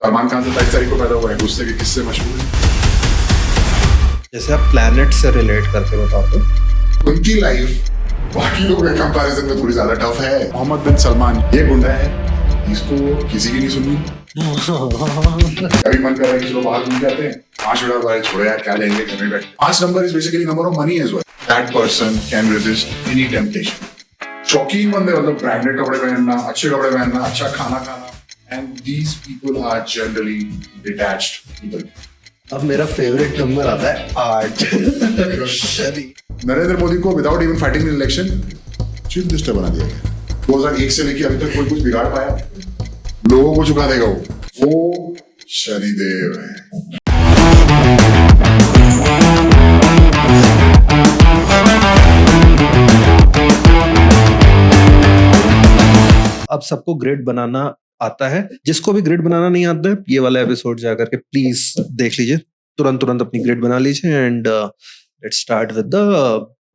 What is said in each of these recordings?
सलमान खान से 23 तारीख को पैदा हुआ है, गुस्से के किस्से मशहूर हैं। जैसे आप प्लैनेट से रिलेट करके बताओ तो उनकी लाइफ बाकी लोगों के कंपैरिजन में थोड़ी ज्यादा टफ है। मोहम्मद बिन सलमान ये गुंडा है, इसको किसी की नहीं सुननी। कभी मन कर रहा है कि चलो बाहर घूम जाते हैं, 5 मिनट बाद छोड़ो यार, क्या जाएंगे घर में बैठ। 5 number is basically number of money as well. That person can resist any temptation. शौकीन बंदे मतलब ब्रांडेड कपड़े पहनना, अच्छे कपड़े पहनना, अच्छा खाना खाना, and these people are generally detached people. अब मेरा फेवरेट नंबर आता है 8। नरेंद्र मोदी को without even fighting in election chief minister बना दिया गया। 2001 से लेकर अभी तक कोई कुछ बिगाड़ पाया? लोगों को चुका देगा वो शनिदेव है। अब सबको ग्रेड बनाना आता है, जिसको भी ग्रेड बनाना नहीं आता है ये वाला एपिसोड जाकर के प्लीज देख लीजिए, तुरंत अपनी ग्रेड बना लीजिए। And let's start with the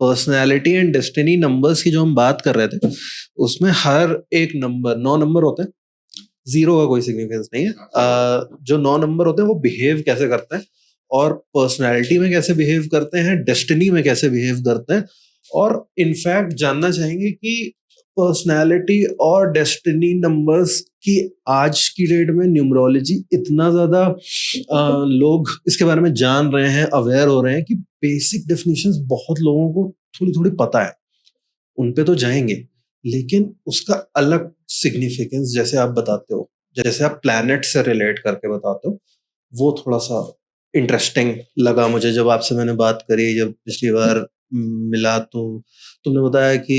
personality and destiny numbers की जो हम बात कर रहे थे, उसमें हर एक नंबर 9 नंबर होते हैं, 0 का कोई सिग्निफिकेंस नहीं है। जो 9 नंबर होते हैं वो बिहेव कैसे करते हैं और पर्सनैलिटी में कैसे बिहेव करते हैं, डेस्टिनी में कैसे बिहेव करते हैं, और इनफैक्ट जानना चाहेंगे कि पर्सनैलिटी और डेस्टिनी नंबर्स की आज की डेट में न्यूमरोलॉजी इतना ज्यादा लोग इसके बारे में जान रहे हैं, अवेयर हो रहे हैं कि बेसिक डेफिनेशंस बहुत लोगों को थोड़ी पता है, उन पे तो जाएंगे, लेकिन उसका अलग सिग्निफिकेंस जैसे आप बताते हो, जैसे आप प्लैनेट से रिलेट करके बताते हो, वो थोड़ा सा इंटरेस्टिंग लगा मुझे। जब आपसे मैंने बात करी, जब पिछली बार मिला, तो तुमने बताया कि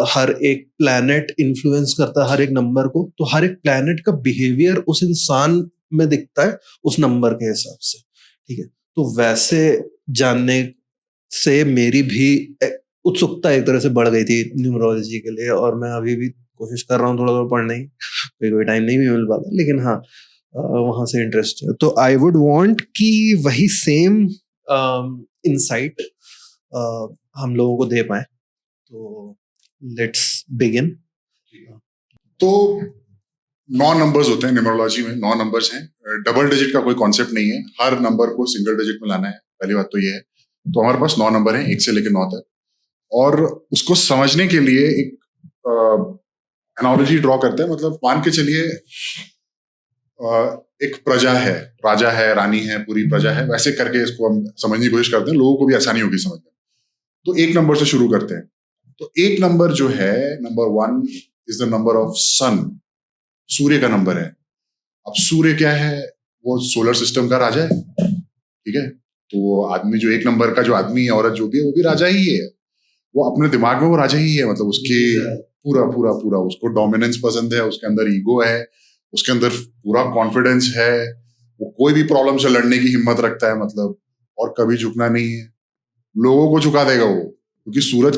हर एक प्लैनेट इन्फ्लुएंस करता है हर एक नंबर को, तो हर एक प्लैनेट का बिहेवियर उस इंसान में दिखता है उस नंबर के हिसाब से, ठीक है। तो वैसे जानने से मेरी भी उत्सुकता एक तरह से बढ़ गई थी न्यूमरोलॉजी के लिए, और मैं अभी भी कोशिश कर रहा हूँ थोड़ा पढ़ने की, कोई टाइम नहीं भी मिल पाता, लेकिन हाँ वहां से इंटरेस्ट है। तो आई वुड वांट कि वही सेम इनसाइट हम लोगों को दे पाए, तो लेट्स बिगिन। तो 9 नंबर्स होते हैं न्यूमरोलॉजी में, 9 नंबर्स हैं। डबल डिजिट का कोई कॉन्सेप्ट नहीं है, हर नंबर को सिंगल डिजिट में लाना है, पहली बात तो ये है। तो हमारे पास 9 नंबर हैं, 1 से लेकर 9 तक, और उसको समझने के लिए एक एनालॉजी ड्रॉ करते हैं। मतलब मान के चलिए एक प्रजा है, राजा है, रानी है, पूरी प्रजा है, वैसे करके इसको हम समझने की कोशिश करते हैं, लोगों को भी आसानी होगी समझने। तो 1 नंबर से शुरू करते हैं। तो 1 नंबर जो है, number 1 is the number of sun, सूर्य का नंबर है। अब सूर्य क्या है? वो सोलर सिस्टम का राजा है, ठीक है। तो आदमी जो 1 नंबर का जो आदमी है, औरत जो भी है, वो भी राजा ही है। वो अपने दिमाग में वो राजा ही है, मतलब उसके पूरा उसको डोमिनेंस पसंद है, उसके अंदर ईगो है, उसके अंदर पूरा कॉन्फिडेंस है, वो कोई भी प्रॉब्लम से लड़ने की हिम्मत रखता है, मतलब, और कभी झुकना नहीं है। लोगों को झुका देगा वो, क्योंकि सूरज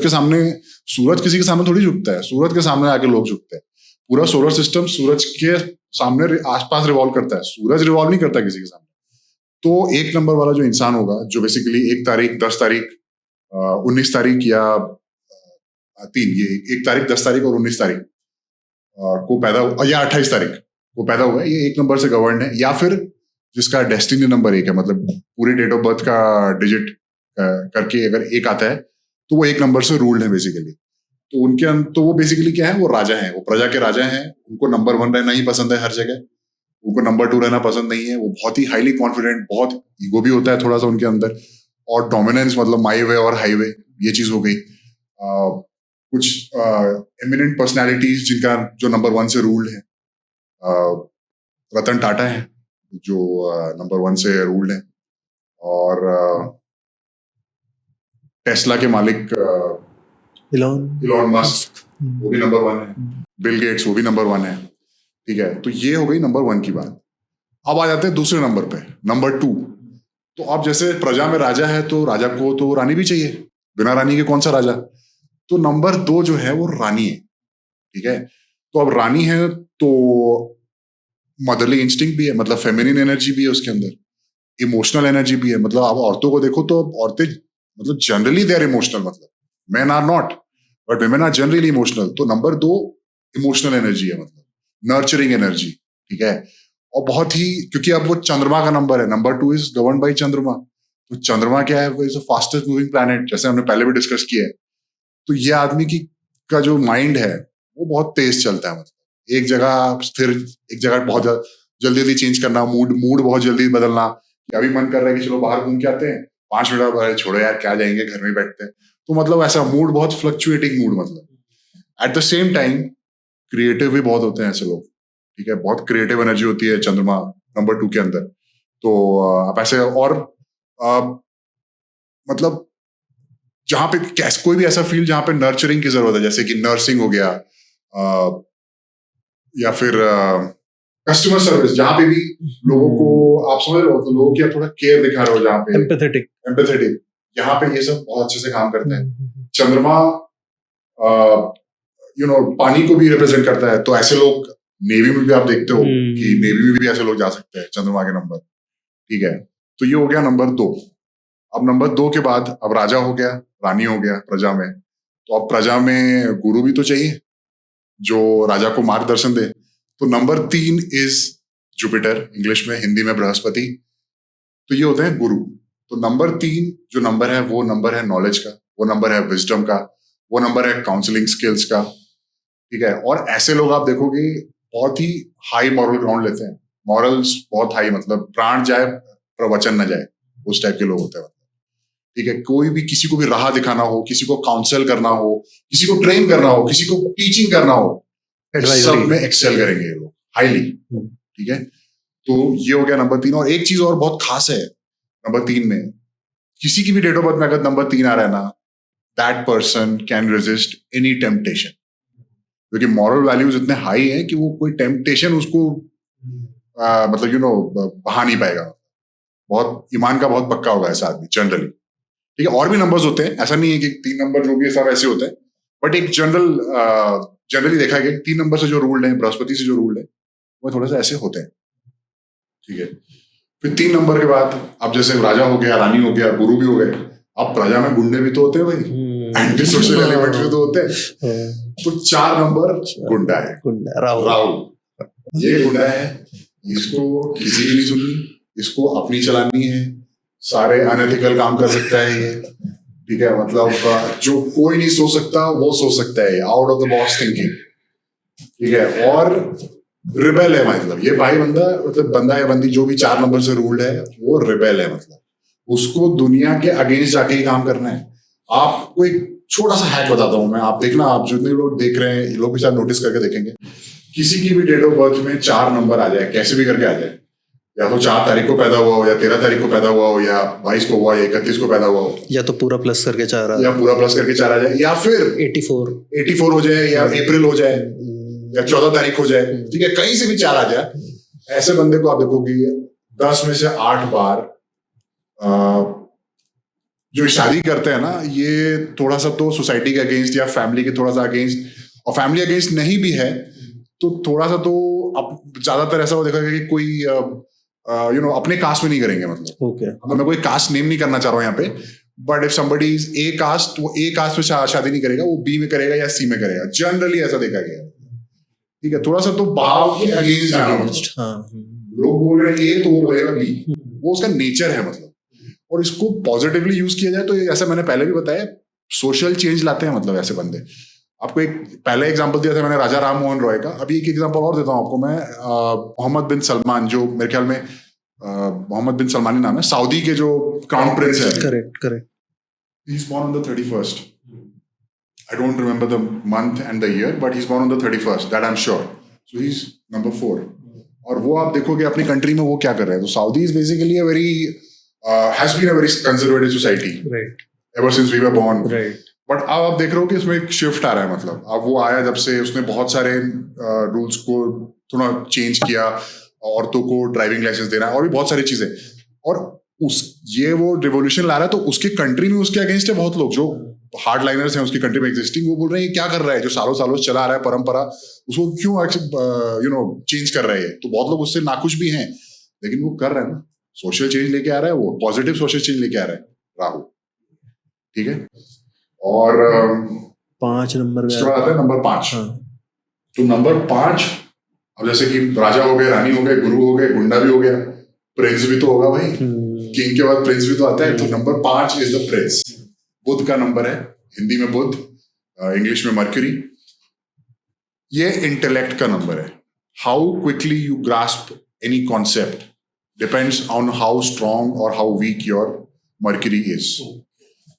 किसी के सामने थोड़ी झुकता है, सूरज के सामने आके लोग झुकते हैं। पूरा सोलर सिस्टम सूरज के सामने आसपास रिवॉल्व करता है, सूरज रिवॉल्व नहीं करता किसी के सामने। तो 1 नंबर वाला जो इंसान होगा, जो बेसिकली 1 तारीख 10 तारीख 19 तारीख या 1 तारीख 10 तारीख और 19 तारीख को पैदा हुआ, या 28 तारीख को पैदा हुआ है, ये 1 नंबर से गवर्न है। या फिर जिसका डेस्टिनी नंबर 1 है, मतलब पूरे डेट ऑफ बर्थ का डिजिट करके अगर 1 आता है, तो वो 1 नंबर से रूल्ड है बेसिकली। तो वो बेसिकली क्या है? वो राजा है, वो प्रजा के राजा हैं। उनको नंबर 1 रहना ही पसंद है हर जगह, उनको नंबर 2 रहना पसंद नहीं है। वो बहुत ही हाईली कॉन्फिडेंट, बहुत ईगो भी होता है थोड़ा सा उनके अंदर, और डोमिनेंस, मतलब माई वे और हाईवे, ये चीज हो गई। कुछ एमिनेंट पर्सनैलिटीज जिनका जो नंबर 1 से रूल्ड है, रतन टाटा है जो नंबर 1 से रूल्ड है, और टेस्ला के मालिक इलॉन मस्क, वो भी नंबर 1 है। बिल गेट्स, वो भी नंबर 1 है, ठीक है। तो ये हो गई नंबर 1 की बात। अब आ जाते हैं दूसरे नंबर पे, नंबर 2। तो अब जैसे प्रजा में राजा है, तो राजा को तो रानी भी चाहिए, बिना रानी के कौन सा राजा। तो नंबर 2 जो है वो रानी है, ठीक है। तो अब रानी है तो मदरली इंस्टिंक्ट भी है, मतलब फेमिनिन एनर्जी भी है उसके अंदर, इमोशनल एनर्जी भी है। मतलब आप औरतों को देखो तो औरतें मतलब जनरली दे आर इमोशनल, मतलब men are not, but women are generally emotional. तो नंबर 2 इमोशनल एनर्जी है, मतलब नर्चरिंग एनर्जी, ठीक है। और बहुत ही, क्योंकि अब वो चंद्रमा का नंबर है, नंबर 2 इज गवर्न बाई चंद्रमा। तो चंद्रमा क्या है, वो इज फास्टेस्ट मूविंग प्लैनेट, जैसे हमने पहले भी डिस्कस किया है। तो ये आदमी की का जो माइंड है वो बहुत तेज चलता है, मतलब एक जगह स्थिर, एक जगह बहुत जल्दी जल्दी चेंज करना, मूड मूड बहुत जल्दी बदलना। अभी मन कर रहा है कि चलो बाहर घूम के आते हैं, 5 मिनट बाद छोड़ो यार क्या जाएंगे, घर में ही बैठते हैं। तो मतलब ऐसा मूड बहुत फ्लक्चुएटिंग मूड, मतलब at the same time creative भी बहुत होते हैं ऐसे लोग, ठीक है, बहुत क्रिएटिव एनर्जी होती है चंद्रमा नंबर 2 के अंदर। तो आप ऐसे और मतलब जहां पे कोई भी ऐसा फील्ड जहां पे नर्चरिंग की जरूरत है, जैसे कि नर्सिंग हो गया, या फिर कस्टमर सर्विस, जहां पे भी लोगों को आप समझ रहे हो, तो लोगों की आप थोड़ा केयर दिखा रहे हो, जहां पे एम्पैथेटिक, यहाँ पे ये सब बहुत अच्छे से काम करते हैं। चंद्रमा पानी को भी रिप्रेजेंट करता है, तो ऐसे लोग नेवी में भी आप देखते हो कि नेवी में भी ऐसे लोग जा सकते हैं चंद्रमा के नंबर, ठीक है। तो ये हो गया नंबर 2। अब नंबर 2 के बाद अब राजा हो गया, रानी हो गया प्रजा में। तो अब प्रजा में गुरु भी तो चाहिए जो राजा को मार्गदर्शन दे। तो नंबर 3 इज जुपिटर, इंग्लिश में, हिंदी में बृहस्पति। तो ये होते हैं गुरु। तो नंबर 3 जो नंबर है वो नंबर है नॉलेज का, वो नंबर है विजडम का, वो नंबर है काउंसलिंग स्किल्स का, ठीक है। और ऐसे लोग आप देखोगे बहुत ही हाई मॉरल ग्राउंड लेते हैं, मॉरल्स बहुत हाई, मतलब प्राण जाए प्रवचन न जाए, उस टाइप के लोग होते हैं, ठीक है। कोई भी किसी को भी राह दिखाना हो, किसी को काउंसल करना हो, किसी को ट्रेन करना हो, किसी को टीचिंग करना हो, सब में एक्सेल करेंगे ये लोग हाईली, ठीक है। तो ये हो गया नंबर 3। और एक चीज और बहुत खास है नंबर 3 में, किसी की भी डेट ऑफ बर्थ में अगर नंबर 3 आ रहा है ना, that person can resist any temptation, क्योंकि मॉरल वैल्यूज इतने हाई हैं कि वो कोई टेम्पटेशन उसको मतलब बहा नहीं पाएगा। बहुत ईमान का बहुत पक्का होगा ऐसा आदमी जनरली, ठीक है। और भी नंबर्स होते हैं, ऐसा नहीं है कि 3 नंबर जो भी है सब ऐसे होते हैं, बट एक जनरली देखा गया कि 3 नंबर से जो रूल्ड है, बृहस्पति से जो रूल्ड है, वो थोड़ा सा ऐसे होते हैं, ठीक है। फिर 3 नंबर के बाद अब जैसे राजा हो गया, रानी हो गया, गुरु भी हो गए, अब प्रजा में गुंडे भी तो होते हैं भाई, एंटी सोशल एलिमेंट भी तो होते हैं। तो 4 नंबर गुंडा है, राहुल। ये गुंडा है, इसको किसी की नहीं सुननी, इसको अपनी चलानी है, सारे अनएथिकल काम कर सकता है ये, ठीक है। मतलब जो कोई नहीं सोच सकता वो सोच सकता है, out of the box thinking, ठीक है। और रिबेल है, मतलब ये भाई बंदा, मतलब बंदा या बंदी जो भी 4 नंबर से रूल्ड है वो रिबेल है, मतलब उसको दुनिया के अगेंस्ट जाके ही काम करना है। आपको एक छोटा सा हैक बताता हूं मैं, आप देखना, आप जितने लोग देख रहे हैं लोग भी शायद नोटिस करके देखेंगे, किसी की भी डेट ऑफ बर्थ में 4 नंबर आ जाए, कैसे भी करके आ जाए, या तो 4 तारीख को पैदा हुआ हो, या 13 तारीख को पैदा हुआ हो, या 22 को हुआ, या 31 को पैदा हुआ हो, या तो पूरा प्लस करके 4 आ जाए, या फिर 84 हो जाए, या अप्रैल हो जाए, या 14 तारीख हो जाए, ठीक है, कहीं से भी 4 आ जाए, ऐसे बंदे को आप देखोगे 10 में से 8 बार जो शादी करते हैं ना, ये थोड़ा सा तो सोसाइटी के अगेंस्ट या फैमिली के थोड़ा सा अगेंस्ट, और फैमिली अगेंस्ट नहीं भी है तो थोड़ा सा तो ज्यादातर ऐसा हो देखा कि कोई अपने कास्ट में नहीं करेंगे, मतलब मैं कोई कास्ट नेम नहीं करना चाह रहा हूँ यहाँ पे, but if somebody is a cast, वो ए कास्ट में शादी नहीं करेगा, वो बी में करेगा या सी में करेगा, जनरली ऐसा देखा गया, ठीक है। थोड़ा सा तो भाव के अगेंस्ट लोग बोल रहे हैं ये, तो वो बोलेगा बी, वो उसका नेचर है, मतलब। और इसको पॉजिटिवली यूज किया जाए तो ऐसा मैंने पहले भी बताया, सोशल चेंज लाते हैं, मतलब ऐसे बंदे। आपको एक पहले एग्जांपल दिया था मैंने राजा राम मोहन रॉय का, अभी एक एग्जांपल और देता हूं आपको मैं, मोहम्मद बिन सलमान, जो मेरे ख्याल में मोहम्मद बिन सलमान ही नाम है, सऊदी के जो क्राउन प्रिंस है, correct, he is born on the 31st, I don't remember the month and the year, but he's born on the 31st, that I'm sure. So he's number 4. और वो आप देखोगे अपनी कंट्री में वो क्या कर रहे हैं, तो Saudi is basically a very has been a very conservative society, right, ever since we were born, right. But अब आप देख रहे हो कि इसमें एक शिफ्ट आ रहा है, मतलब अब वो आया जब से उसने बहुत सारे रूल्स को थोड़ा चेंज किया, औरतों को ड्राइविंग लाइसेंस देना और भी बहुत सारी चीजें, और ये वो रिवोल्यूशन ला रहा है, तो उसके कंट्री में उसके अगेंस्ट है बहुत लोग जो हार्ड लाइनर्स हैं उसकी कंट्री में एग्जिस्टिंग, वो बोल रहे हैं क्या कर रहा है, जो सालों सालों चला आ रहा है परंपरा, उसको क्यों चेंज कर रहे हैं। तो बहुत लोग उससे नाखुश भी हैं, लेकिन वो कर रहा है ना, सोशल चेंज लेके आ रहा है, वो पॉजिटिव सोशल चेंज लेके आ रहा है राहुल, ठीक है। और 5 नंबर आता है नंबर 5। तो नंबर 5 अब जैसे कि राजा हो गए, रानी हो गए, गुरु हो गए, गुंडा भी हो गया, प्रिंस भी तो होगा भाई, किंग के बाद प्रिंस भी तो आता है। तो नंबर 5 इज द प्रिंस। बुध का नंबर है, हिंदी में बुध, इंग्लिश में मर्क्यूरी। ये इंटेलेक्ट का नंबर है। How quickly you grasp any concept depends on how strong और how weak your Mercury is.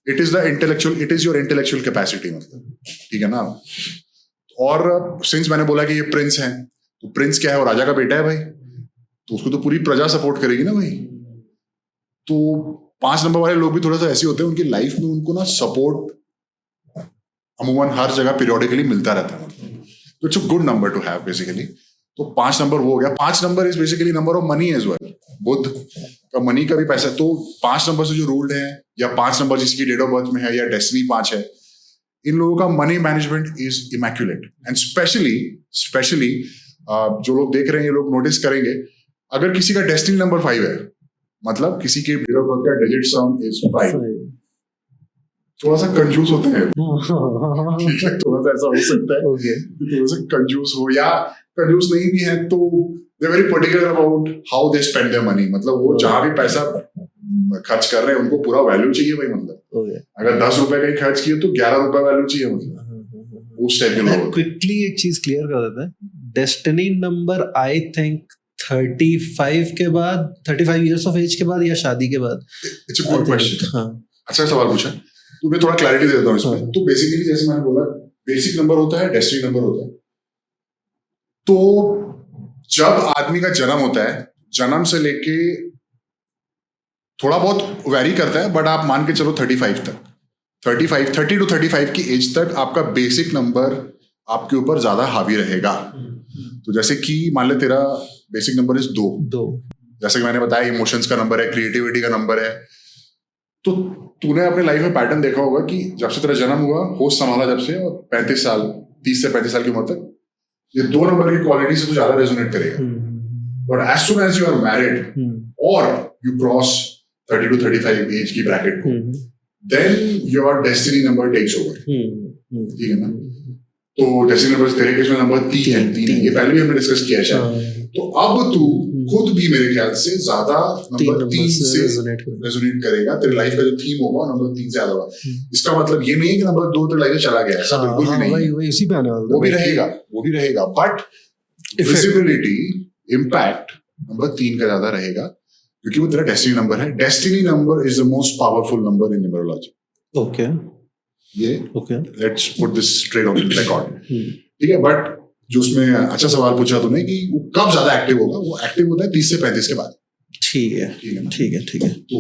It is the intellectual, it is your intellectual capacity, मतलब, ठीक है ना। और सिंस मैंने बोला कि ये प्रिंस है, तो प्रिंस क्या है, वो राजा का बेटा है भाई, तो उसको तो पूरी प्रजा सपोर्ट करेगी ना भाई। तो 5 नंबर वाले लोग भी थोड़ा सा ऐसे होते हैं, उनकी लाइफ में उनको ना सपोर्ट अमूमन हर जगह पीरियोडिकली मिलता रहता है, तो it's a good number to have basically. तो 5 नंबर वो हो गया। 5 number is basically number of money as well. बुध का मनी का भी पैसा, तो 5 नंबर से जो रूल्ड है, या 5 नंबर जिसकी डेट ऑफ बर्थ में है, या डेस्टिनी 5 है, इन लोगों का money management is immaculate. And specially जो लोग देख रहे हैं, ये लोग नोटिस करेंगे, अगर किसी का डेस्टिनी नंबर 5 है, मतलब किसी के डेट ऑफ बर्थ का डिजिट सम इज 5, थोड़ा सा कंजूस होते हैं। ठीक है, थोड़ा सा ऐसा हो सकता है कि थोड़ा सा कंजूस हो, या कंजूस नहीं भी है तो they very particular about how they spend their money. मतलब वो जहां भी पैसा खर्च कर रहे हैं, उनको पूरा वैल्यू चाहिए भाई। मतलब अगर 10 रुपए का ही खर्च किए तो 11 रुपए वैल्यू चाहिए, मतलब उस टाइप के लोग। क्विकली एक चीज क्लियर कर देते हैं। डेस्टिनी नंबर आई थिंक 35 के बाद, 35 इयर्स ऑफ एज के बाद, या शादी के बाद। It's a good question. हाँ, अच्छा सवाल पूछा, तो मैं थोड़ा क्लैरिटी देता हूँ इसमें। तो बेसिकली जैसे मैंने बोला, बेसिक नंबर होता है, डेस्टिनी नंबर होता है। तो जब आदमी का जन्म होता है, जन्म से लेके थोड़ा बहुत वेरी करता है, बट आप मान के चलो 35 तक, 30 to 35 की एज तक आपका बेसिक नंबर आपके ऊपर ज्यादा हावी रहेगा। तो जैसे कि मान ले तेरा बेसिक नंबर इज 2, जैसे कि मैंने बताया, इमोशंस का नंबर है, क्रिएटिविटी का नंबर है। तो तूने अपने लाइफ में पैटर्न देखा होगा कि जब से तेरा जन्म हुआ, होश संभाला जब से, और 35 साल, 30 से 35 साल की उम्र तक, ये 2 नंबर की क्वालिटी से तो ज्यादा रेजोनेट करेगा। But as soon as you are married और यू क्रॉस 30 to 35 एज की ब्रैकेट को, then your destiny number takes over. ठीक है ना। तो डेस्टिनी नंबर तेरे केस में नंबर 3 है, ये पहले भी हमने डिस्कस किया है शायद। तो अब तू खुद भी मेरे ख्याल से ज्यादा नंबर 3 से रेजोनेट करेगा। तेरे लाइफ का जो थीम होगा नंबर 3 से ज्यादा होगा। इसका मतलब ये नहीं है कि नंबर 2 तेरे लाइफ में चला गया, ऐसा बिल्कुल भी नहीं है। इसी पे आने वाला, वो भी रहेगा, बट विजिबिलिटी, इम्पैक्ट नंबर 3 का ज्यादा रहेगा, क्योंकि वो तेरा डेस्टिनी नंबर है। Destiny number is the most powerful number in numerology. Okay, let's put this straight on record. ठीक है, बट जो उसमें अच्छा सवाल पूछा तूने कि वो कब ज्यादा एक्टिव होगा, वो एक्टिव होता है 30 से 35 के बाद। ठीक है। तो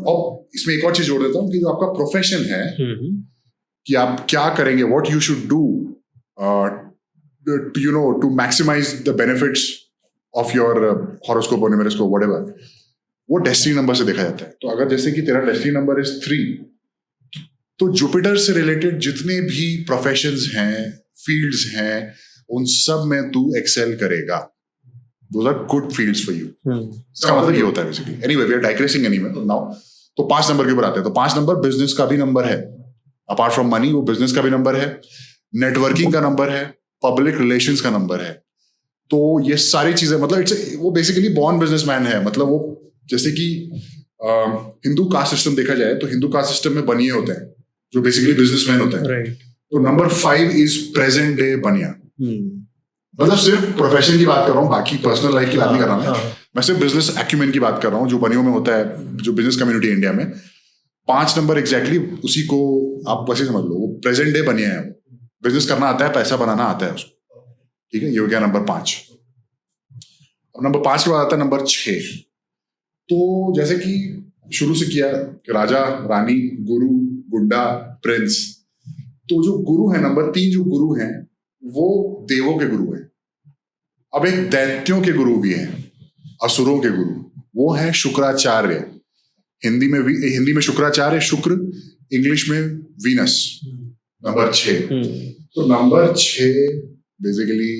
अब इसमें एक और चीज जोड़ देता हूँ कि जो आपका प्रोफेशन है, कि आप क्या करेंगे, what you should do to maximise the benefits of your horoscope और न्यूमेरोस्कोप, व्हाटएवर, वो डेस्टिनी नंबर से देखा जाता है। तो अगर जैसे कि तेरा डेस्टिनी नंबर इज 3, तो जुपिटर से रिलेटेड जितने भी प्रोफेशंस हैं, फील्ड्स हैं, उन सब में तू एक्सेल करेगा। Those are good fields for you. इसका मतलब ये होता है basically. Anyway, we are digressing anyway now. तो 5 नंबर के ऊपर आते हैं। तो 5 नंबर बिजनेस का भी नंबर है, अपार्ट फ्रॉम मनी वो बिजनेस का भी नंबर है, नेटवर्किंग का नंबर है, पब्लिक रिलेशंस का नंबर है। तो ये सारी चीजें, मतलब वो बेसिकली बॉर्न बिजनेसमैन है। मतलब वो जैसे कि हिंदू कास्ट सिस्टम देखा जाए, तो हिंदू कास्ट सिस्टम में बनिए होते हैं जो बेसिकली बिजनेसमैन होते हैं। तो नंबर 5 इज प्रेजेंट डे बनिया। मतलब सिर्फ प्रोफेशन की बात कर रहा हूँ, बाकी पर्सनल लाइफ की बात नहीं कर रहा मैं सिर्फ बिजनेस एक्यूमेन की बात कर रहा हूँ, जो बनियों में होता है, जो बिजनेस कम्युनिटी इंडिया में। 5 नंबर एग्जैक्टली उसी को आप वैसे समझ लो, वो प्रेजेंट डे बनिया है। बिजनेस करना आता है, पैसा बनाना आता है उसको। ठीक है, ये हो गया नंबर 5। अब नंबर 5 के बाद आता है नंबर 6। तो जैसे कि शुरू से किया, राजा, रानी, गुरु, गुंडा, प्रिंस। तो जो गुरु है, नंबर 3 जो गुरु हैं, वो देवों के गुरु हैं। अब एक दैत्यों के गुरु भी हैं, असुरों के गुरु, वो है शुक्राचार्य। हिंदी में शुक्राचार्य, शुक्र, इंग्लिश में वीनस। नंबर 6। तो नंबर 6 बेसिकली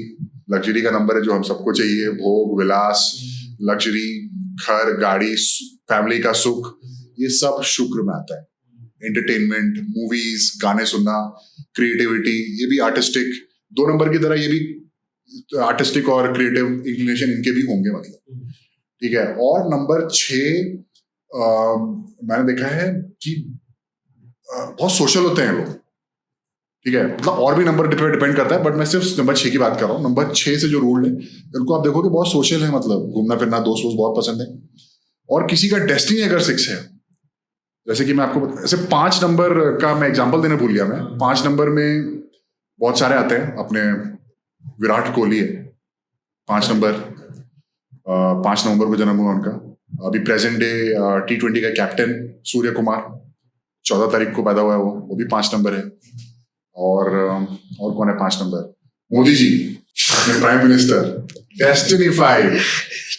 लग्जरी का नंबर है, जो हम सबको चाहिए, भोग विलास, लग्जरी, घर, गाड़ी, फैमिली का सुख, ये सब शुक्र में आता है। एंटरटेनमेंट, मूवीज, गाने सुनना, क्रिएटिविटी, ये भी आर्टिस्टिक। 2 नंबर की तरह ये भी आर्टिस्टिक और क्रिएटिव इंक्लिनेशन इनके भी होंगे मतलब, ठीक है। और नंबर 6 मैंने देखा है कि बहुत सोशल होते हैं लोग, ठीक है। मतलब और भी नंबर डिपेंड करता है, बट मैं सिर्फ नंबर 6 की बात कर रहा हूँ। नंबर 6 से जो रूल है उनको आप देखोगे बहुत सोशल है, मतलब घूमना फिरना, दोस्त वोस्त बहुत पसंद है। और किसी का डेस्टिनी अगर 6 है, जैसे कि मैं आपको ऐसे 5 नंबर का मैं एग्जांपल देने भूल गया। मैं 5 नंबर में बहुत सारे आते हैं, अपने विराट कोहली है 5 नंबर, 5 नवंबर को जन्म हुआ उनका। अभी प्रेजेंट डे T20 का कैप्टन सूर्य कुमार 14 तारीख को पैदा हुआ है, वो भी 5 नंबर है। और कौन है 5 नंबर? मोदी जी, अपने प्राइम मिनिस्टर, डेस्टिनी 5।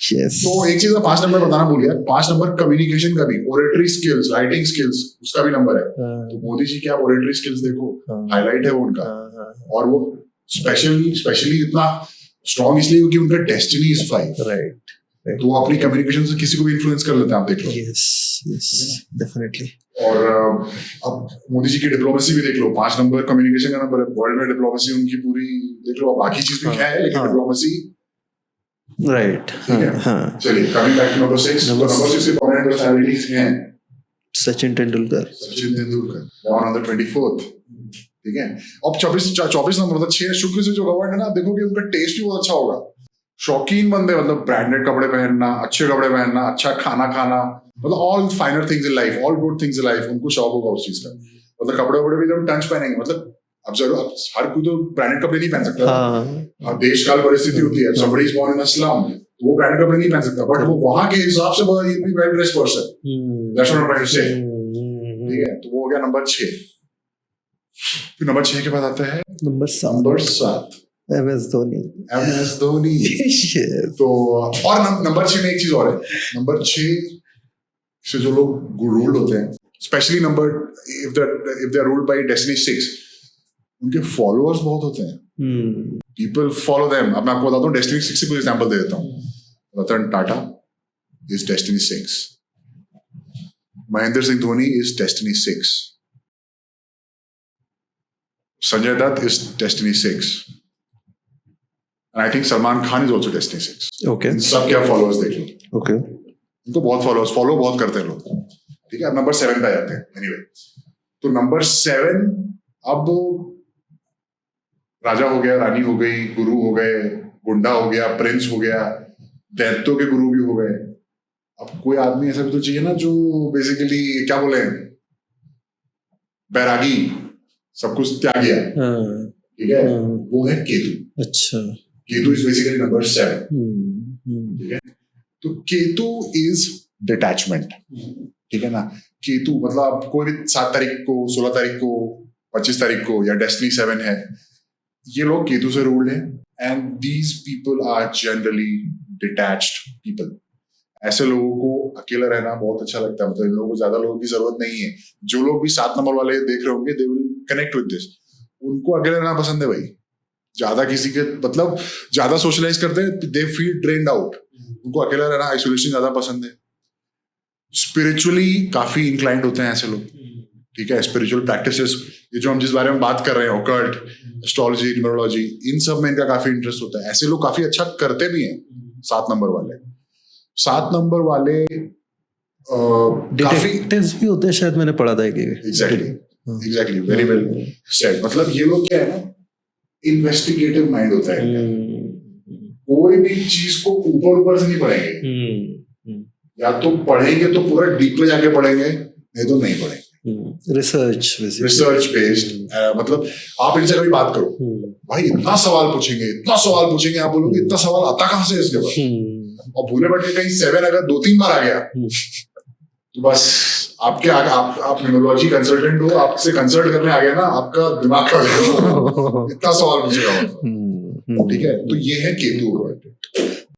Yes. तो एक चीज 5 नंबर बताना भूल गया, 5 नंबर कम्युनिकेशन का भी, ओरेटरी स्किल्स, राइटिंग स्किल्स, उसका भी नंबर है। तो मोदी जी की आप ओरेटरी स्किल्स देखो, हाईलाइट है वो उनका। और वो स्पेशली इतना स्ट्रॉन्ग इसलिए क्योंकि उनका डेस्टिनी इज 5, राइट। तो वो अपनी कम्युनिकेशन से किसी को भी इन्फ्लुएंस कर लेते हैं, आप देख लो। Yes definitely. और अब मोदी जी की डिप्लोमेसी भी देख लो, 5 नंबर कम्युनिकेशन का नंबर है। वर्ल्ड में डिप्लोमेसी उनकी पूरी देख लो, बाकी चीज भी क्या है, लेकिन डिप्लोमेसी राइट। ठीक है। चलिए coming back to number 6, number 6 के प्रोमिनेंट पर्सनालिटीज हैं Sachin Tendulkar born on the 24th, ठीक है। अब 24 नंबर मतलब 6 शुक्र से जो गवर्न है ना, आप देखोगे उनका टेस्ट भी बहुत अच्छा होगा। शौकीन बंदे, मतलब ब्रांडेड कपड़े पहनना, अच्छे कपड़े पहनना, अच्छा खाना खाना, मतलब all फाइनर things in life, all good things in life, उनको शौक होगा उस चीज का। मतलब कपड़े वपड़े भी जब टंच पहनेंगे, मतलब अब जरूर हर कोई तो ब्रांडेड कपड़े नहीं पहन सकता। हाँ, देश काल परिस्थिति होती है, somebody is born in a slum, वो ब्रांडेड कपड़े नहीं पहन सकता, बट वो वहां के हिसाब से बहुत ही well dressed person, that's what I am trying to say, ठीक है। तो वो हो गया नंबर 6। फिर नंबर 6 के बाद आता है नंबर 7, MS धोनी। तो और नंबर 6 में एक चीज और है, नंबर 6 से जो लोग रूल्ड होते हैं, specially number if they are ruled by destiny 6, उनके फॉलोअर्स बहुत होते हैं। People follow them. अब मैं आपको बताता हूँ डेस्टिनी 6 से कुछ एग्जांपल दे देता हूँ। Ratan Tata is destiny 6, Mahendra Singh Dhoni is destiny 6, Sanjay Dutt is destiny 6, and I think Salman Khan is also Destiny 6. Okay. इन सब क्या फॉलोअर्स देख लो। Okay. इनको बहुत फॉलो बहुत करते हैं लोग, ठीक है। अब नंबर 7 पे आ जाते हैं। एनीवे, तो नंबर 7 अब राजा हो गया, रानी हो गई, गुरु हो गए, गुंडा हो गया, प्रिंस हो गया, दैत्यों के गुरु भी हो गए। अब कोई आदमी ऐसा भी तो चाहिए ना जो बेसिकली क्या बोले, बैरागी, सब कुछ त्याग गया, ठीक है। वो है केतु। अच्छा। केतु इज बेसिकली नंबर 7, ठीक है। तो केतु इज डिटैचमेंट, ठीक है ना। केतु मतलब आप कोई भी 7 तारीख को, 16 तारीख को, 25 तारीख को, या डेस्टिनी 7 है, ये लोग केतु से रूल्ड है। And these people are generally detached people. ऐसे लोगों को अकेला रहना बहुत अच्छा लगता है, मतलब इन लोगों को ज्यादा लोगों की जरूरत नहीं है। जो लोग भी 7 नंबर वाले देख रहे होंगे, they will connect with this. उनको अकेले रहना पसंद है भाई, ज्यादा किसी के मतलब ज्यादा सोशलाइज करते हैं, दे फील ड्रेन्ड आउट। उनको अकेला रहना, आइसोलेशन ज्यादा पसंद है। स्पिरिचुअली काफी इंक्लाइंड होते हैं ऐसे लोग, ठीक है। स्पिरिचुअल प्रैक्टिसेस, ये जो हम जिस बारे में बात कर रहे हैं, ऑकल्ट, एस्ट्रोलॉजी, न्यूमरोलॉजी, इन सब में इनका काफी इंटरेस्ट होता है। ऐसे लोग काफी अच्छा करते भी हैं 7 नंबर वाले। 7 नंबर वाले काफी डिटेक्टिव्स भी होते हैं शायद, मैंने पढ़ा था। Exactly very well said. मतलब ये लोग क्या है ना, इन्वेस्टिगेटिव माइंड होता है। कोई भी चीज को ऊपर से नहीं पढ़ेंगे, या तो पढ़ेंगे तो पूरा डीप में जाके पढ़ेंगे, नहीं तो नहीं पढ़ेंगे। रिसर्च बेस्ड, मतलब आप इनसे कभी बात करो, भाई इतना सवाल पूछेंगे, आप बोलोगे इतना सवाल आता कहां से इसके बाद, और भूले बैठ के कहीं 7 अगर 2-3 बार आ गया तो बस आपके आप न्यूमरोलॉजी कंसल्टेंट हो, आपसे कंसल्ट करने आ गया ना, आपका दिमाग खा जाएगा, इतना सवाल पूछेगा, ठीक है। तो ये है केतु।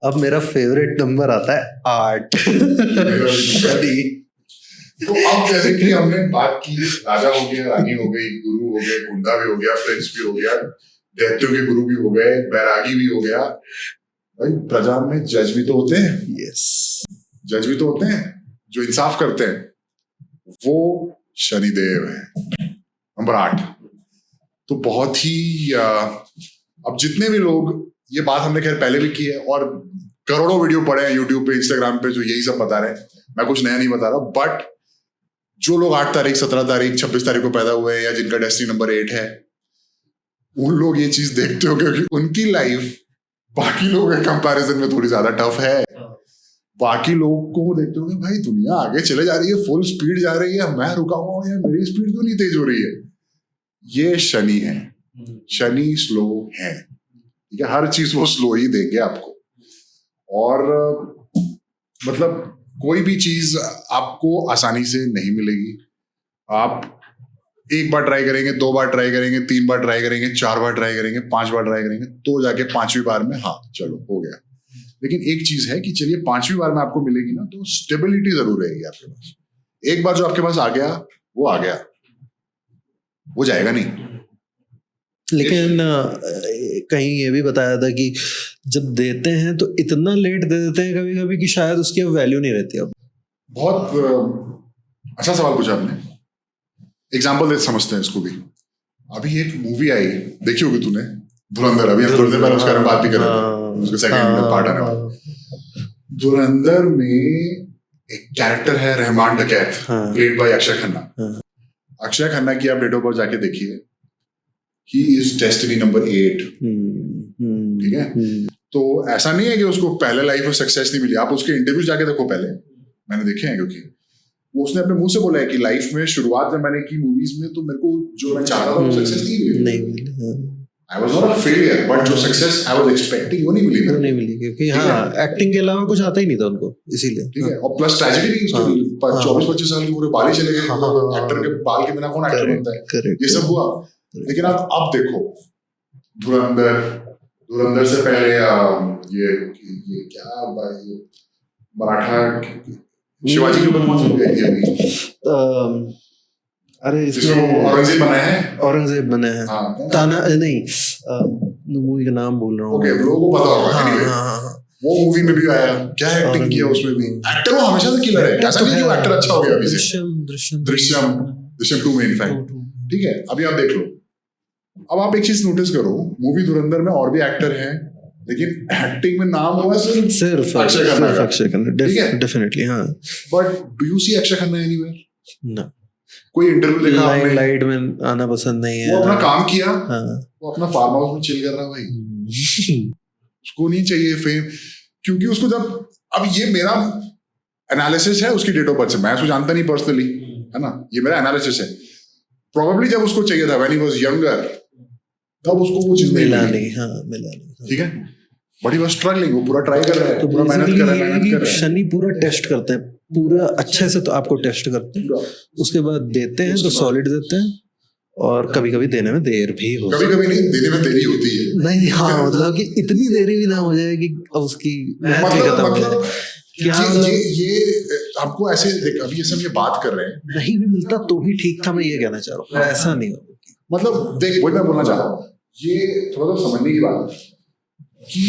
अब मेरा फेवरेट नंबर आता है 8। तो अब जैसे कि हमने बात की, राजा हो गया, रानी हो गई, गुरु हो गए, गुंडा भी हो गया, प्रिंस भी हो गया, दैत्यों के गुरु भी हो गए, बैरागी भी हो गया, भाई प्रजा में जज भी तो होते हैं। यस, जज भी तो होते हैं जो इंसाफ करते हैं, वो शनिदेव है नंबर 8। तो बहुत ही अब जितने भी लोग ये बात हमने खैर पहले भी की है और करोड़ों वीडियो पड़े हैं यूट्यूब पे, इंस्टाग्राम पे जो यही सब बता रहे हैं। मैं कुछ नया नहीं बता रहा, बट जो लोग 8 तारीख 17 तारीख 26 तारीख को पैदा हुए हैं या जिनका डेस्टिनी नंबर 8 है, उन लोग ये चीज देखते हो क्योंकि उनकी लाइफ बाकी लोगों के कंपैरिजन में थोड़ी ज्यादा टफ है। बाकी लोगों को देखते हो कि भाई दुनिया आगे चले जा रही है, फुल स्पीड जा रही है, मैं रुका हुआ हूं, मेरी स्पीड क्यों नहीं तेज हो रही है? ये शनि है, शनि स्लो है, ठीक है। हर चीज वो स्लो ही देंगे आपको। और मतलब कोई भी चीज आपको आसानी से नहीं मिलेगी। आप एक बार ट्राई करेंगे, 2 बार ट्राई करेंगे, 3 बार ट्राई करेंगे, 4 बार ट्राई करेंगे, 5 बार ट्राई करेंगे, तो जाके 5वीं बार में हाँ चलो हो गया। लेकिन एक चीज है कि चलिए 5वीं बार में आपको मिलेगी ना, तो स्टेबिलिटी जरूर रहेगी आपके पास। एक बार जो आपके पास आ गया वो आ गया, वो जाएगा नहीं। लेकिन कहीं ये भी बताया था कि जब देते हैं तो इतना लेट दे देते हैं कभी कभी कि शायद उसकी अब वैल्यू नहीं रहती। अब बहुत अच्छा सवाल पूछा आपने। एग्जाम्पल देते समझते हैं इसको भी। अभी एक मूवी आई, देखी होगी तूने, धुरंधर। अभी हम थोड़ी देर पहले उसके बारे में बात भी कर रहे थे, उसका सेकंड पार्ट आने वाला। धुरंधर में एक कैरेक्टर है रहमान डकैत, प्लेड बाय अक्षय खन्ना। अक्षय खन्ना की आप डेट ऑफ बर्थ जाके देखिए, ही इज डेस्टिनी नंबर 8, ठीक है। तो ऐसा नहीं है कि उसको पहले लाइफ में सक्सेस नहीं मिली। आप उसके इंटरव्यू जाके देखो, पहले मैंने देखे हैं, क्योंकि वो उसने अपने मुंह से बोला है कि लाइफ में शुरुआत में मैंने की मूवीज में, तो मेरे को जो मैं चाहता था वो सक्सेस नहीं मिली। I was not a failure, but जो सक्सेस I was expecting वो नहीं मिली मेरे को। नहीं मिली क्योंकि हाँ एक्टिंग के अलावा कुछ आता ही नहीं था उनको, इसीलिए। ठीक है। और प्लस ट्रेजेडी भी उसकी 24-25 साल की पूरे बाल ही चले गए। एक्टर के बाल के बिना कौन एक्टर बनता है? ये सब हुआ। लेकिन आप अब देखो, धुरंधर से पहले ये क्या मराठा शिवाजी के ऊपर कौन सी मूवी आई थी? अरे इसमें औरंगजेब बना है। औरंगजेब बना है। ताना नहीं, मूवी का नाम बोल रहा हूँ। ओके, लोगों को पता होगा। वो मूवी में भी आया, क्या एक्टिंग किया उसमें भी। एक्टर वो हमेशा से किलर है, ऐसा नहीं कि वो एक्टर अच्छा हो गया अभी से। दृश्यम 2 में इनफैक्ट, ठीक है। अभी आप देख लो। अब आप एक चीज नोटिस करो, मूवी धुरंधर में और भी एक्टर हैं, लेकिन एक्टिंग में नाम हुआ सिर्फ अक्षय खन्ना। डेफिनेटली हाँ। But do you see Akshay Khanna anywhere? ना। कोई इंटरव्यू देखा आपने? लाइट में आना पसंद नहीं है। वो अपना काम किया, वो अपना फार्म हाउस में चिल कर रहा भाई। उसको नहीं चाहिए फेम, क्योंकि उसको जब, अब ये मेरा एनालिसिस है उसकी डेट ऑफ बर्थ से, मैं उसको जानता नहीं पर्सनली, है ना, ये मेरा एनालिसिस है। प्रोबेबली जब उसको चाहिए था व्हेन ही वाज यंगर, तब उसको वो चीज मिला नहीं। ठीक है। बट ही वाज स्ट्रगलिंग, वो पूरा ट्राई कर रहा है, पूरा मेहनत कर रहा है। शनि पूरा टेस्ट करते हैं, पूरा अच्छे से तो आपको टेस्ट करते हैं, उसके बाद देते हैं तो सॉलिड देते हैं, और कभी कभी देने में देर भी हो, कभी नहीं देने में देरी होती है। नहीं हाँ, मतलब कि इतनी देरी भी ना हो जाए कि उसकी मेहनत भी खत्म हो जाए। ये आपको ऐसे अभी ये सब ये बात कर रहे हैं, नहीं भी मिलता तो भी ठीक था, मैं ये कहना चाह रहा हूँ, ऐसा नहीं हो। मतलब देख, वही मैं बोलना चाह रहा हूँ, ये थोड़ा सा समझने की बात है कि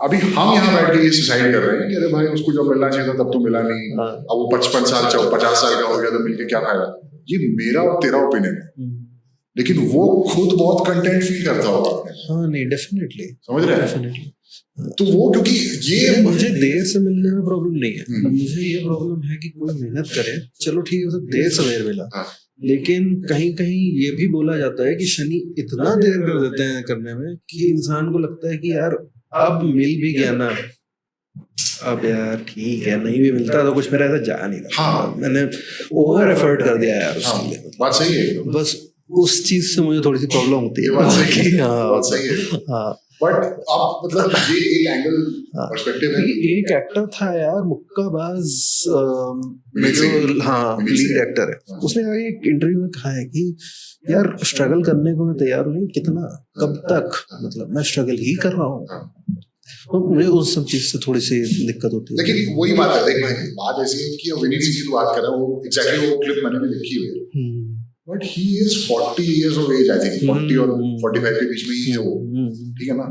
अभी हम यहाँ बैठ के ये सुसाइड कर रहे हैं कि अरे भाई उसको जब मिलना चाहिए था तब तो मिला नहीं, अब वो 55 साल 50 साल का हो गया तो मिलके क्या फायदा। ये मेरा और तेरा ओपिनियन है, लेकिन वो खुद बहुत कंटेंट फील करता होगा। हाँ नहीं, डेफिनेटली समझ रहे हैं। तो वो क्योंकि ये मुझे देर से मिलने में प्रॉब्लम नहीं है, मुझे ये प्रॉब्लम है कि कोई मेहनत करे, चलो ठीक है उसे देर सवेर मिला, लेकिन कहीं कहीं ये भी बोला जाता है कि शनि इतना देर कर देते हैं करने में कि इंसान को लगता है कि यार अब मिल भी गया ना, अब यार ठीक है, नहीं भी मिलता तो कुछ मेरा ऐसा जा नहीं रहा। हाँ, मैंने ओवर एफर्ट कर दिया यार उसके लिए। बात सही है, बस उस चीज से मुझे थोड़ी सी प्रॉब्लम होती है। बात सही है, हाँ सही है। हाँ, बट आप मतलब ये एक एंगल पर्सपेक्टिव है। एक एक्टर था यार, मुक्काबाज में जो हाँ लीड एक्टर है, उसने एक इंटरव्यू में कहा है कि यार स्ट्रगल करने को मैं तैयार हूँ, कितना कब तक, मतलब मैं स्ट्रगल ही कर रहा हूँ। तो मुझे उस सब चीज से थोड़ी सी दिक्कत होती है। लेकिन वही बात है, देख भाई, बात ऐसी है कि विनीत सिंह की बात कर रहा हूँ, वो एग्जैक्टली वो क्लिप मैंने भी देखी हुई है। But he is 40 years of age, I think 40 और 45 के बीच में ही है वो, ठीक है ना।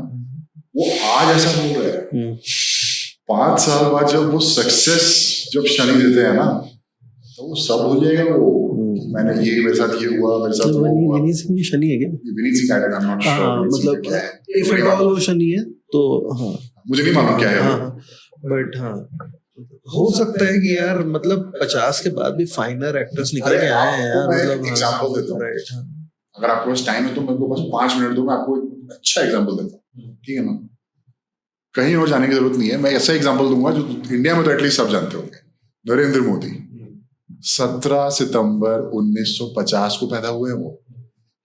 वो आज ऐसा बोल रहा है, 5 साल बाद जब वो सक्सेस जब शनि देते हैं ना, तो वो सब हो जाएगा। वो मैंने ये मेरे साथ ये हुआ, मेरे साथ वो हुआ। विनीत सिंह शनि है क्या? Vineet Singh, I am not sure, मतलब इफ एट ऑल वो शनि है तो हाँ मुझे नहीं मालूम क्या है वो। हाँ बट हाँ हो सकता है कि यार मतलब 50 के बाद भी फाइनर एक्टर्स निकल के आए हैं यार, मैं मतलब एग्जांपल देता हूँ। राइट हाँ अगर आपके पास टाइम है तो मेरे को बस 5 मिनट दो, मैं आपको एक अच्छा एग्जांपल देता हूँ, ठीक है ना? कहीं और जाने की जरूरत नहीं है, मैं ऐसा एग्जांपल दूंगा जो इंडिया में तो एटलीस्ट सब जानते होंगे। नरेंद्र मोदी 17 सितंबर 1950 को पैदा हुए हैं वो।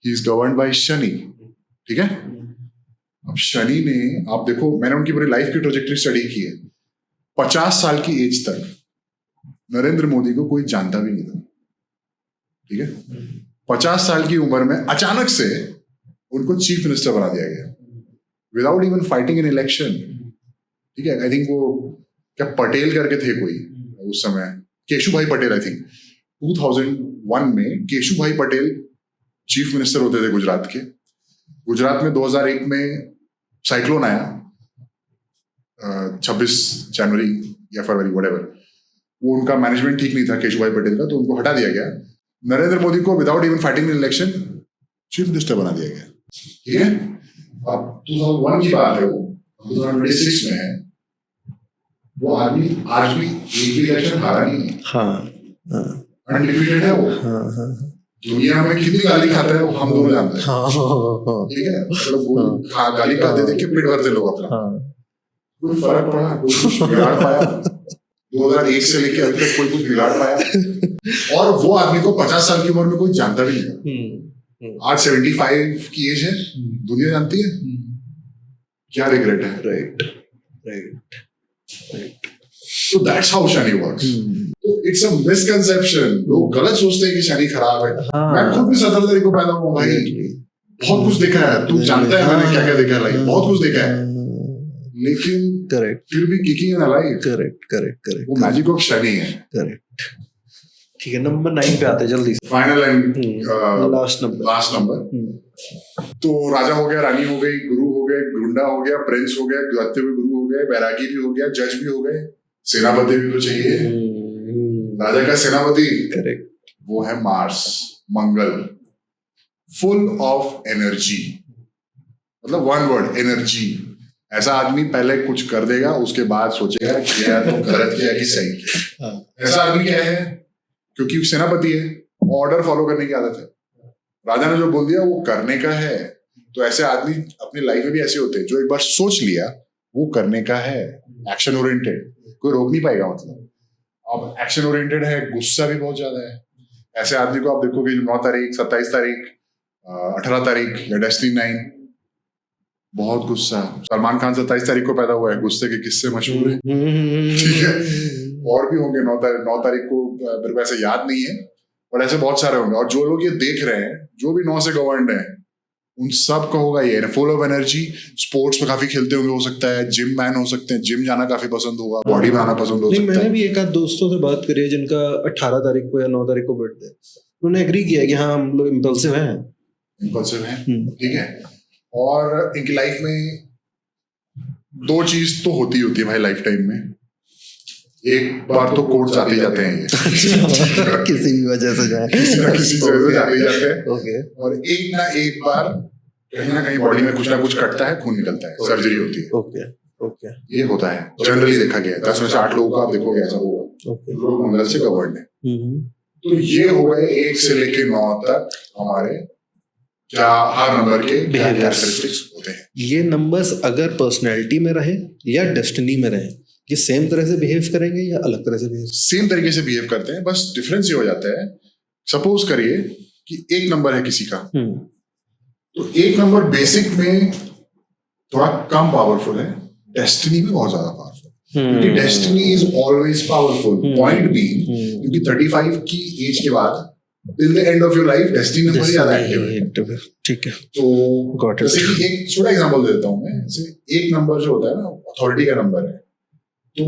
He is governed bye Shani, ठीक है? अब शनि ने, आप देखो, मैंने उनकी पूरी लाइफ की ट्रेजेक्टरी स्टडी की है। 50 साल की एज तक नरेंद्र मोदी को कोई जानता भी नहीं था, ठीक है? 50 साल की उम्र में अचानक से उनको चीफ मिनिस्टर बना दिया गया without even fighting in election, ठीक है? आई थिंक वो क्या पटेल करके थे कोई उस समय, केशु भाई पटेल, आई थिंक 2001 में केशु भाई पटेल चीफ मिनिस्टर होते थे गुजरात के। गुजरात में 2001 में साइक्लोन आया, 26 जनवरी या फरवरी व्हाटएवर, वो उनका मैनेजमेंट ठीक नहीं था केशु भाई पटेल का, तो उनको हटा दिया गया। नरेंद्र मोदी को without even fighting in election chief minister बना दिया गया, ठीक है? अब 2001 की बात है, वो 2026 में है। वो आदमी आज भी एक भी इलेक्शन हारा नहीं है, हाँ अनडिफीटेड है वो। हाँ दुनिया में कितनी गाली खाता है वो हम दोनों जानते हैं, हाँ ठीक है? मतलब वो गाली खाते थे कि पेट भरते लोग अपना, कोई फर्क पड़ा? कोई कुछ बिगाड़ पाया? 2001 से लेके अभी तक कोई कुछ बिगाड़ पाया? और वो आदमी को 50 साल की उम्र में कोई जानता भी नहीं। आज 75 की एज है, दुनिया जानती है। क्या रिग्रेट है? Right right right So that's how Shani works. तो it's a misconception. लोग गलत सोचते हैं कि शनि खराब है। मैं खुद भी 17 तारीख को पैदा हुआ भाई, बहुत कुछ देखा है, तू जानता है मैंने क्या क्या देखा है, लाइफ बहुत कुछ देखा है, लेकिन करेक्ट फिर भी किकिंग इन अलाइव। करेक्ट वो मैजिक ऑफ शनि है। करेक्ट ठीक है, नंबर 9 पे आते हैं जल्दी से। Final and last number. तो राजा हो गया, रानी हो गई, गुरु हो गए, गुंडा हो गया, प्रिंस हो गया, जाते हुए गुरु हो गए, बैरागी भी हो गया, जज भी हो गए, सेनापति भी तो चाहिए। राजा का सेनापति करेक्ट, वो है Mars, Mangal, full of energy, मतलब वन वर्ड एनर्जी। ऐसा आदमी पहले कुछ कर देगा, उसके बाद सोचेगा किया तो गलत किया कि सही किया। ऐसा आदमी क्या है? क्योंकि सेनापति है, ऑर्डर फॉलो करने की आदत है। राजा ने जो बोल दिया वो करने का है। तो ऐसे आदमी अपनी लाइफ में भी ऐसे होते हैं जो एक बार सोच लिया वो करने का है, एक्शन ओरिएंटेड, कोई रोक नहीं पाएगा। मतलब अब एक्शन ओरिएंटेड है, गुस्सा भी बहुत ज्यादा है। ऐसे आदमी को आप देखोगे 9 तारीख, 27 तारीख, 18 तारीख या डेस्टिनी 9, बहुत गुस्सा। सलमान खान 27 तारीख को पैदा हुआ है, गुस्से के किस्से मशहूर है, ठीक है? और भी होंगे 9 तारीख को, मेरे को ऐसे याद नहीं है, और ऐसे बहुत सारे होंगे। और जो लोग ये देख रहे हैं, जो भी 9 से गवर्नड है, उन सब का होगा ये फुल ऑफ एनर्जी। स्पोर्ट्स में काफी खेलते होंगे, हो सकता है जिम मैन हो सकते हैं, जिम जाना काफी पसंद होगा, बॉडी बनाना पसंद हो सकता है। मैंने भी एक आध दोस्तों से बात करी है जिनका 18 तारीख को या 9 तारीख को बर्थडे, उन्होंने एग्री किया कि हाँ हम लोग इम्पल्सिव हैं, ठीक है? और इनकी लाइफ में 2 चीज तो होती है भाई लाइफ टाइम में। एक बार तो कोर्ट जाते जाते हैं ये किसी भी वजह से जाए, किसी ना किसी वजह से जाते जाते हैं। ओके। और एक ना एक बार कहीं ना कहीं बॉडी में कुछ ना कुछ कटता है, खून निकलता है, सर्जरी होती है। ओके ओके, ये होता है, जनरली देखा गया है। 10 में से 8 लोगों का आप देखोगे ऐसा होगा। ओके, लोग मंगल से गवर्नड है। तो ये हो गए 1 से लेके 9 तक हमारे क्या हर नंबर के कैरेक्टरिस्टिक्स होते हैं। ये नंबर्स अगर पर्सनैलिटी में रहे या डेस्टिनी में रहे, ये सेम तरह से बिहेव करेंगे या अलग तरह से बिहेव? सेम तरीके से बिहेव करते हैं, बस डिफरेंस ये हो जाता है। सपोज करिए कि 1 नंबर है किसी का, तो 1 नंबर बेसिक में थोड़ा कम पावरफुल है, डेस्टिनी में बहुत ज्यादा पावरफुल, क्योंकि destiny is always powerful. Point B, क्योंकि 35 की एज के बाद till the end of your life destiny number ज्यादा एक्टिव है, ठीक है? तो जैसे कि एक छोटा एग्जांपल देता हूं मैं, जैसे 1 नंबर जो होता है ना, अथॉरिटी का नंबर है। तो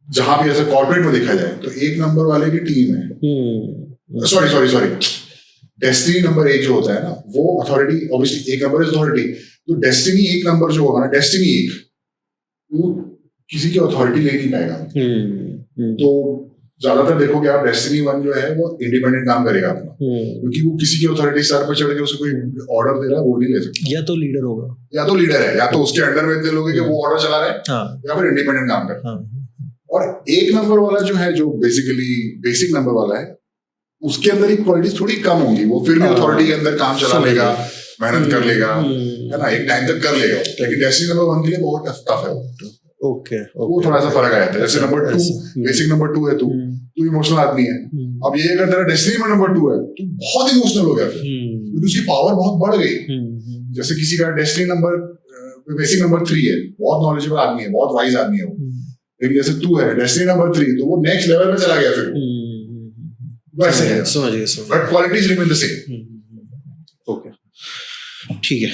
जहां भी ऐसे कॉर्पोरेट में देखा जाए तो 1 नंबर वाले की टीम है, सॉरी डेस्टिनी नंबर 1 जो होता है ना, वो authority, obviously 1 number is authority. तो डेस्टिनी 1 नंबर जो होगा ना, डेस्टिनी 1, वो किसी की अथॉरिटी ले नहीं पाएगा। तो ज्यादातर देखोगे आप डेस्टिनी 1 जो है वो इंडिपेंडेंट काम करेगा अपना, क्योंकि वो किसी की अथॉरिटी सर पर चढ़ के उसको कोई ऑर्डर दे रहा है वो नहीं ले सकता। या तो लीडर होगा, या तो लीडर है, या तो उसके अंडर में इतने लोग हैं कि वो ऑर्डर चला रहे हैं, हाँ, या फिर इंडिपेंडेंट काम कर रहा है। हाँ, और 1 नंबर वाला जो है, जो बेसिकली बेसिक नंबर वाला है, उसके अंदर एक क्वालिटीज थोड़ी कम होंगी, वो फिर भी अथॉरिटी के अंदर काम चला लेगा, मेहनत कर लेगा, है ना, एक टाइम तक कर लेगा। लेकिन डेस्टिनी नंबर 1 के लिए बहुत टफ है वो। ओके, वो थोड़ा सा फर्क आ जाता है। जैसे नंबर 2, बेसिक नंबर 2 है, तू इमोशनल आदमी है। अब ये अगर तेरा डेस्टिनी में नंबर 2 है, तू बहुत इमोशनल हो गया, क्योंकि उसकी पावर बहुत बढ़ गई। जैसे किसी का डेस्टिनी नंबर बेसिक नंबर 3 है, बहुत नॉलेजेबल आदमी है, बहुत वाइज आदमी है वो, लेकिन जैसे तू है डेस्टिनी नंबर 3, तो वो नेक्स्ट लेवल पे चला गया फिर वैसे है। समझ गया, but qualities remain the same. Okay, ठीक है।